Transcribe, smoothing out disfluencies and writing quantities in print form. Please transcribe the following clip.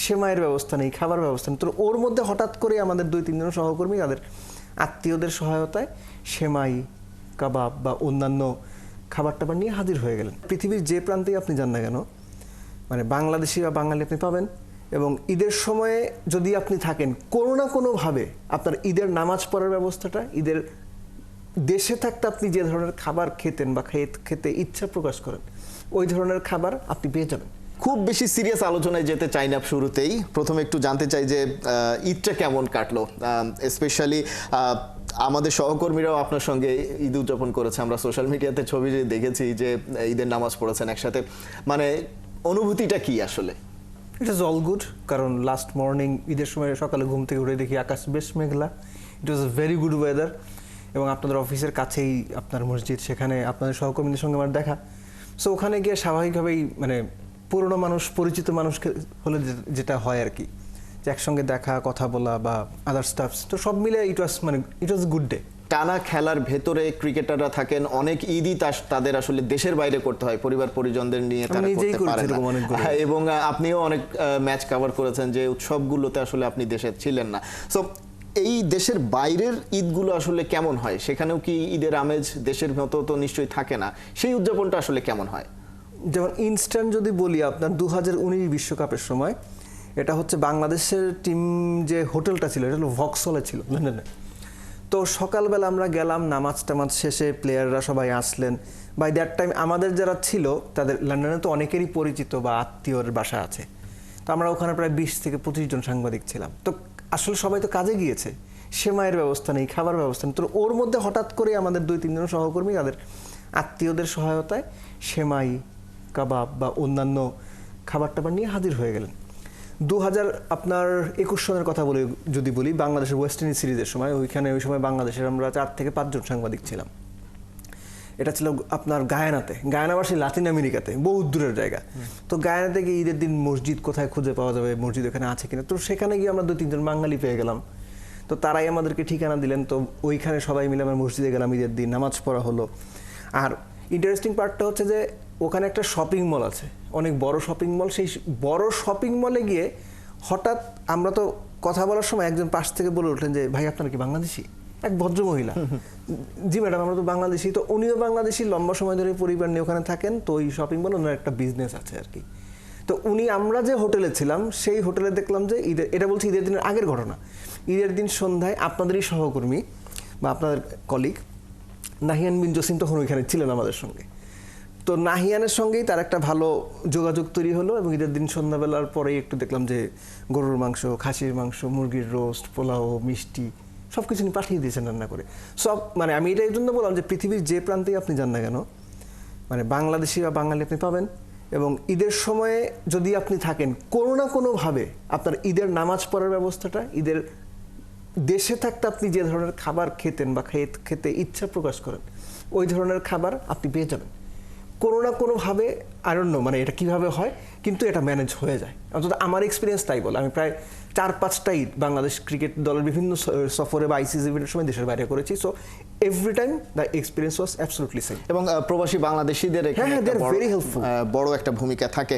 সেমাইয়ের ব্যবস্থা নেই, খাবার ব্যবস্থা নেই। তো ওর মধ্যে হঠাৎ করে আমাদের 2-3 জন সহকর্মী তাদের আত্মীয়দের সহায়তায় সেমাই, কাবাব বা অন্যান্য খাবার টাবার নিয়ে হাজির হয়ে গেলেন। পৃথিবীর যে প্রান্তেই আপনি যান না কেন, মানে বাংলাদেশি বা বাঙালি আপনি পাবেন। এবং ঈদের সময়ে যদি আপনি থাকেন, কোনো না কোনোভাবে আপনার ঈদের নামাজ পড়ার ব্যবস্থাটা, ঈদের দেশে থাকতে আপনি যে ধরনের খাবার খেতেন বা খেতে ইচ্ছা প্রকাশ করেন, ওই ধরনের খাবার আপনি পেয়ে যাবেন। খুব বেশি সিরিয়াস আলোচনায় যেতে চাই না শুরুতেই। প্রথমে একটু জানতে চাই যে ঈদটা কেমন কাটলো, স্পেশালি আমাদের সহকর্মীরাও আপনার সঙ্গে ঈদ উদযাপন করেছে। আমরা সোশ্যাল মিডিয়াতে ছবি দেখেছি যে ঈদের নামাজ পড়েছেন একসাথে, মানে অনুভূতিটা কি আসলে? ইট ইজ অল গুড, কারণ লাস্ট মর্নিং ঈদের সময় সকালে ঘুম থেকে উঠে দেখি আকাশ বেশ মেঘলা। ইট ওয়াজ এ ভেরি গুড ওয়েদার। এবং আপনাদের অফিসের কাছেই আপনার মসজিদ, সেখানে আপনাদের সহকর্মীদের সঙ্গে আমার দেখা। সো ওখানে গিয়ে স্বাভাবিকভাবেই মানে পুরনো মানুষ, পরিচিত মানুষ হলে যেটা হয় আর কি, যে একসঙ্গে দেখা, কথা বলা বা আদার স্টাফস, তো সব মিলে ইট ওয়াজ গুড ডে। টানা খেলার ভেতরে ক্রিকেটাররা থাকেন, অনেক ঈদই তাদের আসলে দেশের বাইরে করতে হয়, পরিবার পরিজনদের নিয়ে তারা করতে পারেন না। এবং আপনিও অনেক ম্যাচ কভার করেছেন যে উৎসবগুলোতে আসলে আপনি দেশে ছিলেন না। সো এই দেশের বাইরের ঈদগুলো আসলে কেমন হয়? সেখানেও কি ঈদের আমেজ দেশের মতো তো নিশ্চয়ই থাকে না, সেই উদযাপনটা আসলে কেমন হয়? যেমন ইনস্ট্যান্ট যদি বলি, আপনার 2019 বিশ্বকাপের সময় এটা হচ্ছে বাংলাদেশের টিম যে হোটেলটা ছিল, এটা হলো ভক্সহলে ছিল লন্ডনে। তো সকালবেলা আমরা গেলাম, নামাজ টামাজ শেষে প্লেয়াররা সবাই আসলেন। বাই দ্যাট টাইম আমাদের যারা ছিল তাদের লন্ডনে তো অনেকেরই পরিচিত বা আত্মীয়র বাসা আছে। তো আমরা ওখানে প্রায় 20 থেকে 25 জন সাংবাদিক ছিলাম। তো আসলে সবাই তো কাজে গিয়েছে, সেমাইয়ের ব্যবস্থা নেই, খাবার ব্যবস্থা নেই। তো ওর মধ্যে হঠাৎ করে আমাদের 2-3 জন সহকর্মী তাদের আত্মীয়দের সহায়তায় সেমাই, কাবাব বা অন্যান্য খাবার টাবার নিয়ে হাজির হয়ে গেলেন। 2021 সনের কথা যদি বলি, বাংলাদেশের ওয়েস্ট ইন্ডিজ সিরিজের সময়, ওই সময় বাংলাদেশের আমরা 4 থেকে 5 জন সাংবাদিক ছিলাম। এটা ছিল আপনার গায়ানাবাসী লাতিন আমেরিকাতে, বহু দূরের জায়গা। তো গায়ানাতে গিয়ে ঈদের দিন মসজিদ কোথায় খুঁজে পাওয়া যাবে, মসজিদ ওখানে আছে কিনা, তো সেখানে গিয়ে আমরা 2-3 জন বাঙালি পেয়ে গেলাম। তো তারাই আমাদেরকে ঠিকানা দিলেন। তো ওইখানে সবাই মিলে আমরা মসজিদে গেলাম, ঈদের দিন নামাজ পড়া হলো। আর ইন্টারেস্টিং পার্টটা হচ্ছে যে ওখানে একটা শপিং মল আছে, অনেক বড় শপিং মল। সেই বড় শপিং মলে গিয়ে হঠাৎ আমরা তো কথা বলার সময় একজন পাশ থেকে বলে উঠলেন যে, ভাই আপনারা কি বাংলাদেশি? এক ভদ্র মহিলা। জি ম্যাডাম, আমরা তো বাংলাদেশি। তো উনিও বাংলাদেশি, লম্বা সময় ধরে পরিবার নিয়ে ওখানে থাকেন। তো ওই শপিং মল ওনার একটা বিজনেস আছে আর কি। তো আমরা যে হোটেলে ছিলাম, সেই হোটেলে দেখলাম যে এটা বলছি ঈদের দিনের আগের ঘটনা। ঈদের দিন সন্ধ্যায় আপনাদেরই সহকর্মী বা আপনাদের কলিগ নাহিয়ান বিন জসিম তখন ওইখানে ছিলেন আমাদের সঙ্গে। তো নাহিয়ানের সঙ্গেই তার একটা ভালো যোগাযোগ তৈরি হলো। এবং ঈদের দিন সন্ধ্যাবেলার পরেই একটু দেখলাম যে গরুর মাংস, খাসির মাংস, মুরগির রোস্ট, পোলাও, মিষ্টি সব কিছু নিয়ে পাঠিয়ে দিয়েছেন রান্না করে। সব মানে আমি এটা এই জন্য বললাম যে পৃথিবীর যে প্রান্তেই আপনি যান না কেন, মানে বাংলাদেশি বা বাঙালি আপনি পাবেন। এবং ঈদের সময়ে যদি আপনি থাকেন, কোনো না কোনোভাবে আপনার ঈদের নামাজ পড়ার ব্যবস্থাটা, ঈদের দেশে থাকতে আপনি যে ধরনের খাবার খেতেন বা খেতে ইচ্ছা প্রকাশ করেন, ওই ধরনের খাবার আপনি পেয়ে যাবেন কোনো না কোনোভাবে। আই ডোন্ট নো মানে এটা কীভাবে হয়, কিন্তু এটা ম্যানেজ হয়ে যায়। অন্তত আমার এক্সপিরিয়েন্স তাই বলে। আমি প্রায় 4-5টা ঈদ বাংলাদেশ ক্রিকেট দলের বিভিন্ন সফরে বা আইসিসি ইভেন্টের সময় দেশের বাইরে করেছি। So every time the experience was absolutely same. এবং প্রবাসী বাংলাদেশিদের এখানে ভেরি হেল্পফুল, বড় একটা ভূমিকা থাকে।